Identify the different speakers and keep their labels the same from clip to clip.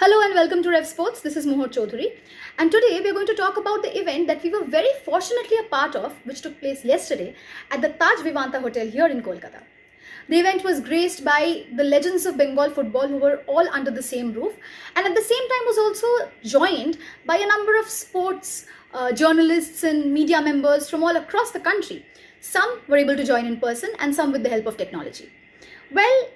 Speaker 1: Hello and welcome to Revsportz. This is Mohor Chaudhary, and today we are going to talk about the event that we were very fortunately a part of, which took place yesterday at the Taj Vivanta Hotel here in Kolkata. The event was graced by the legends of Bengal football who were all under the same roof, and at the same time was also joined by a number of sports journalists and media members from all across the country. Some were able to join in person and some with the help of technology. Well,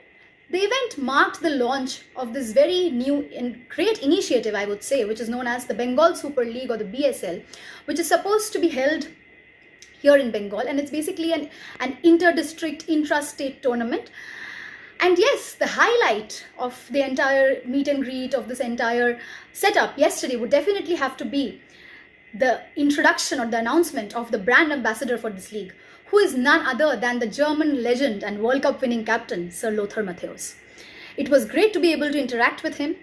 Speaker 1: the event marked the launch of this very new and great initiative, I would say, which is known as the Bengal Super League or the BSL, which is supposed to be held here in Bengal, and it's basically an inter-district, intra-state tournament. And yes, the highlight of the entire meet and greet of this entire setup yesterday would definitely have to be the introduction or the announcement of the brand ambassador for this league, who is none other than the German legend and World Cup winning captain, Sir Lothar Matthäus. It was great to be able to interact with him,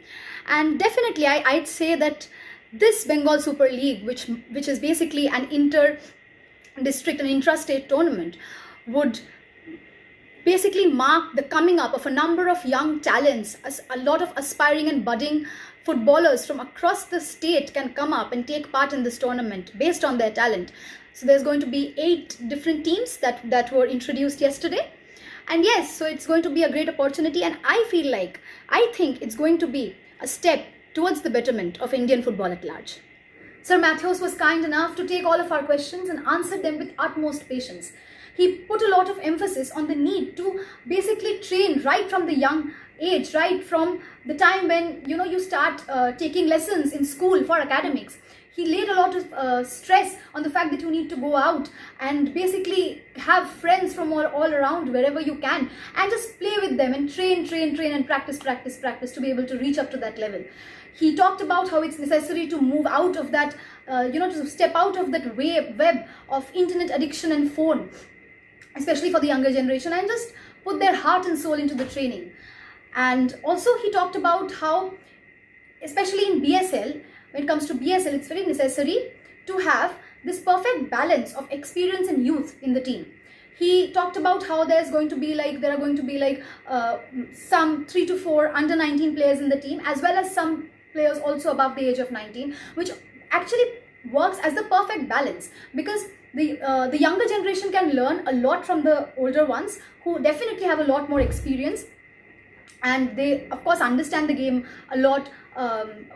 Speaker 1: and definitely I'd say that this Bengal Super League, which is basically an inter-district and intra-state tournament, would basically mark the coming up of a number of young talents. A lot of aspiring and budding footballers from across the state can come up and take part in this tournament based on their talent. So there's going to be 8 different teams that were introduced yesterday. And yes, so it's going to be a great opportunity, and I think it's going to be a step towards the betterment of Indian football at large. Sir Matthäus was kind enough to take all of our questions and answered them with utmost patience. He put a lot of emphasis on the need to basically train right from the young age, right from the time when you start taking lessons in school for academics. He laid a lot of stress on the fact that you need to go out and basically have friends from all around wherever you can, and just play with them and train and practice to be able to reach up to that level. He talked about how it's necessary to move out of that, to step out of that web of internet addiction and phone, especially for the younger generation, and just put their heart and soul into the training. And also he talked about how, especially in BSL, when it comes to BSL, it's very necessary to have this perfect balance of experience and youth in the team. He talked about how there are going to be some 3 to 4 under 19 players in the team, as well as some players also above the age of 19, which actually works as the perfect balance, because the younger generation can learn a lot from the older ones who definitely have a lot more experience, and they of course understand the game a lot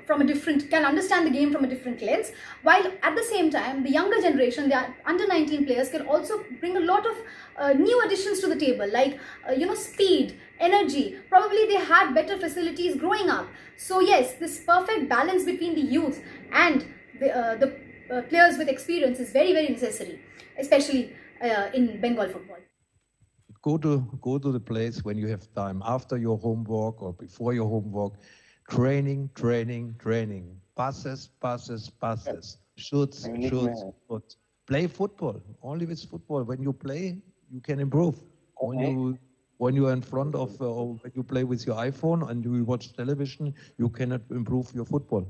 Speaker 1: from a different lens, while at the same time the younger generation, the under 19 players, can also bring a lot of new additions to the table, like speed, energy. Probably they had better facilities growing up. So yes, this perfect balance between the youth and the players with experience is very, very necessary, especially in Bengal football.
Speaker 2: Go to the place when you have time, after your homework or before your homework. Training. Passes. Shoots. Play football. Only with football. When you play, you can improve. When you are in front of, or when you play with your iPhone and you watch television, you cannot improve your football.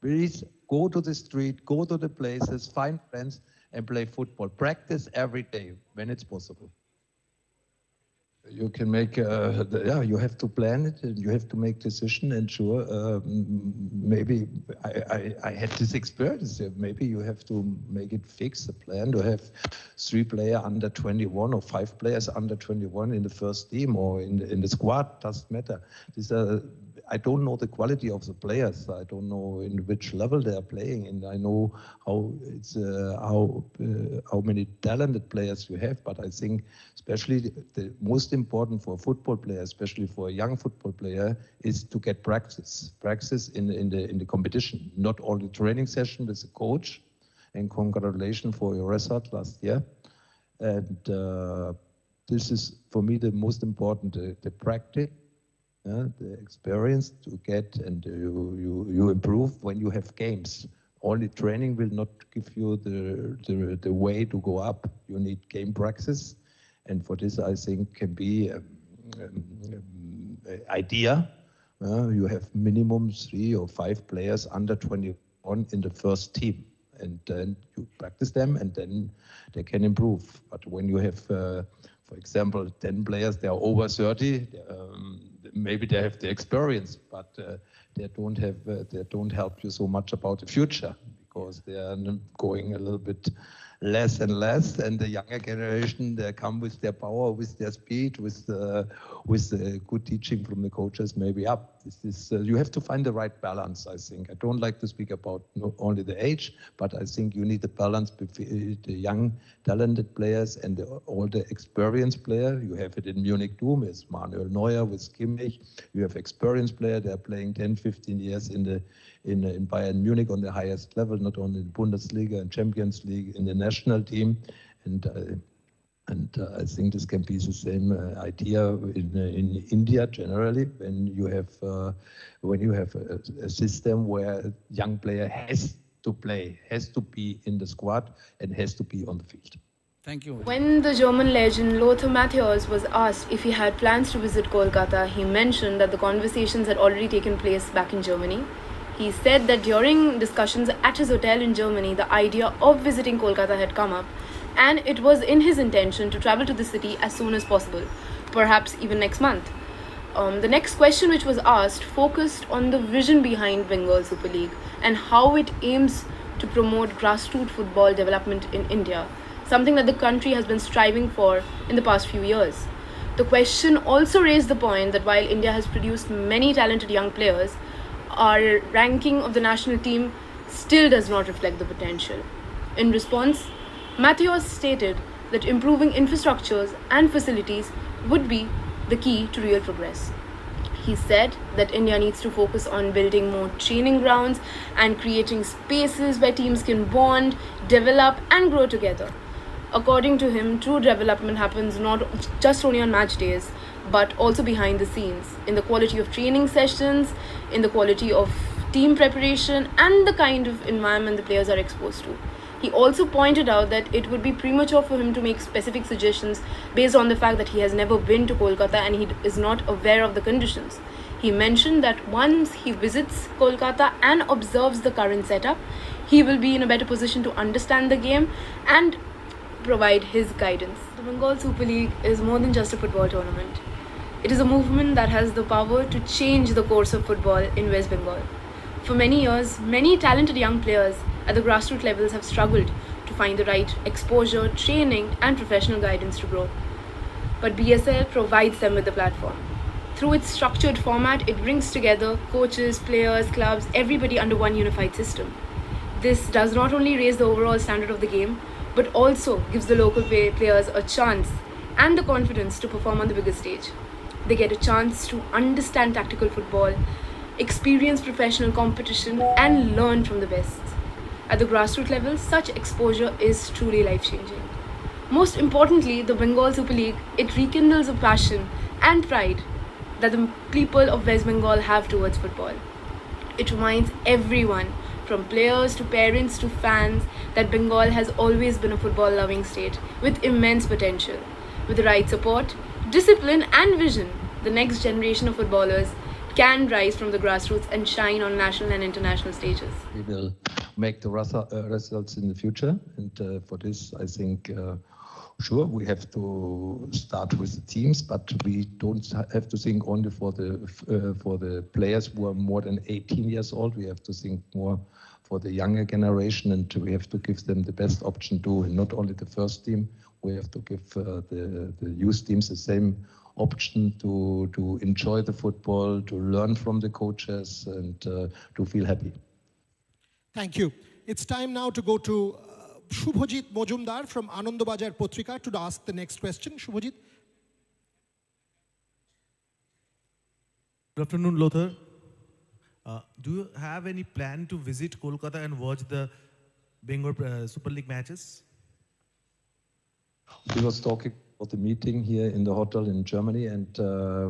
Speaker 2: Please go to the street, go to the places, find friends and play football. Practice every day when it's possible. You can make, you have to plan it, and you have to make decision. And sure, maybe I had this experience. Maybe you have to make it fix a plan to have 3 players under 21 or 5 players under 21 in the first team or in the squad. Doesn't matter. I don't know the quality of the players. I don't know in which level they are playing, and I know how many talented players you have. But I think especially the most important for a football player, especially for a young football player, is to get practice in the competition, not only training session with the coach. And congratulations for your result last year. And this is for me the most important, the practice. The experience to get, and you improve when you have games. Only training will not give you the way to go up. You need game practice, and for this I think can be an idea. You have minimum 3 or 5 players under 21 in the first team, and then you practice them, and then they can improve. But when you have for example, 10 players, they are over 30, maybe they have the experience, but they don't help you so much about the future, because they are going a little bit less and less, and the younger generation, they come with their power, with their speed, with the good teaching from the coaches, maybe up. This is you have to find the right balance, I think. I don't like to speak about not only the age, but I think you need a balance between the young, talented players and all the experienced player. You have it in Munich too, with Manuel Neuer, with Kimmich. You have experienced players, they're playing 10, 15 years in Bayern Munich on the highest level, not only in Bundesliga and Champions League, in the national team, and I think this can be the same idea in India generally. When you have a system where a young player has to play, has to be in the squad, and has to be on the field.
Speaker 3: Thank you.
Speaker 4: When the German legend Lothar Matthäus was asked if he had plans to visit Kolkata, he mentioned that the conversations had already taken place back in Germany. He said that during discussions at his hotel in Germany, the idea of visiting Kolkata had come up, and it was in his intention to travel to the city as soon as possible, perhaps even next month. The next question which was asked focused on the vision behind Bengal Super League and how it aims to promote grassroots football development in India, something that the country has been striving for in the past few years. The question also raised the point that while India has produced many talented young players, our ranking of the national team still does not reflect the potential. In response, Matthäus stated that improving infrastructures and facilities would be the key to real progress. He said that India needs to focus on building more training grounds and creating spaces where teams can bond, develop, and grow together. According to him, true development happens not just only on match days, but also behind the scenes, in the quality of training sessions, in the quality of team preparation, and the kind of environment the players are exposed to. He also pointed out that it would be premature for him to make specific suggestions based on the fact that he has never been to Kolkata and he is not aware of the conditions. He mentioned that once he visits Kolkata and observes the current setup, he will be in a better position to understand the game and provide his guidance. The Bengal Super League is more than just a football tournament. It is a movement that has the power to change the course of football in West Bengal. For many years, many talented young players at the grassroots levels have struggled to find the right exposure, training, and professional guidance to grow. But BSL provides them with the platform. Through its structured format, it brings together coaches, players, clubs, everybody under one unified system. This does not only raise the overall standard of the game, but also gives the local players a chance and the confidence to perform on the biggest stage. They get a chance to understand tactical football, experience professional competition, and learn from the best. At the grassroots level, such exposure is truly life-changing. Most importantly, the Bengal Super League, it rekindles a passion and pride that the people of West Bengal have towards football. It reminds everyone, from players to parents to fans, that Bengal has always been a football-loving state with immense potential. With the right support, discipline, and vision, the next generation of footballers can rise from the grassroots and shine on national and international stages.
Speaker 2: We will make the results in the future, and for this, I think, sure, we have to start with the teams, but we don't have to think only for the players who are more than 18 years old. We have to think more for the younger generation, and we have to give them the best option too, and not only the first team. We have to give the youth teams the same option to enjoy the football, to learn from the coaches, and to feel happy.
Speaker 5: Thank you. It's time now to go to Shubhajit Mojumdar from Anandobajar Potrika to ask the next question. Shubhajit.
Speaker 6: Good afternoon, Lothar. Do you have any plan to visit Kolkata and watch the Bengal Super League matches?
Speaker 2: We was talking about the meeting here in the hotel in Germany, and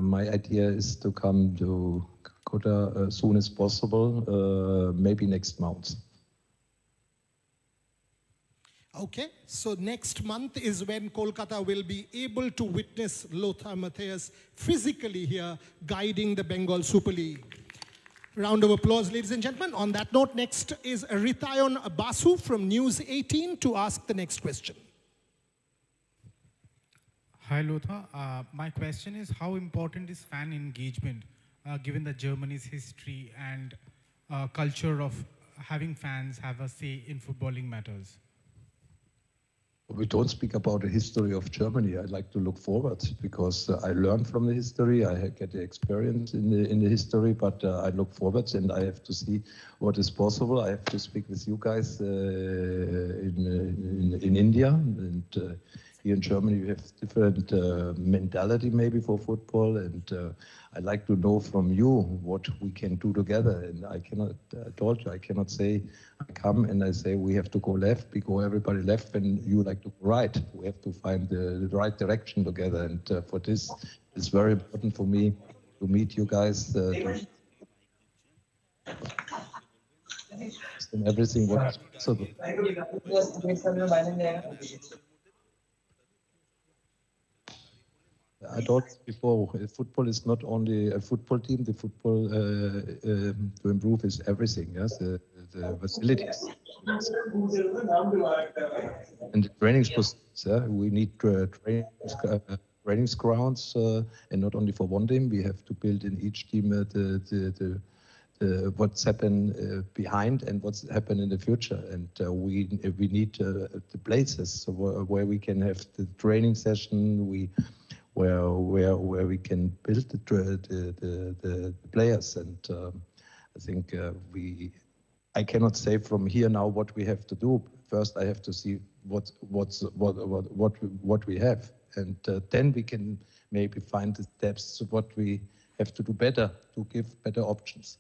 Speaker 2: my idea is to come to Kolkata as soon as possible, maybe next month.
Speaker 5: Okay, so next month is when Kolkata will be able to witness Lothar Matthäus physically here guiding the Bengal Super League. Round of applause, ladies and gentlemen. On that note, next is Ritayon Basu from News 18 to ask the next question.
Speaker 7: Hi Lothar, my question is how important is fan engagement
Speaker 3: given that Germany's history and culture of having fans have a say in footballing matters?
Speaker 2: We don't speak about the history of Germany. I like to look forward because I learn from the history. I get the experience in the history, but I look forward and I have to see what is possible. I have to speak with you guys in India, and here in Germany we have different mentality maybe for football, and I'd like to know from you what we can do together. And I cannot, I told you, I cannot say I come and I say we have to go left because everybody left and you like to go right. We have to find the right direction together, and for this it's very important for me to meet you guys and everything what is possible. I told before, football is not only a football team. The football to improve is everything. Yes, the facilities and the training facilities. Yeah? We need training grounds, and not only for one team. We have to build in each team what's happened behind and what's happened in the future, and we need the places where we can have the training session. Where we can build the players, and I think I cannot say from here now what we have to do. First, I have to see what we have, and then we can maybe find the steps what we have to do better to give better options.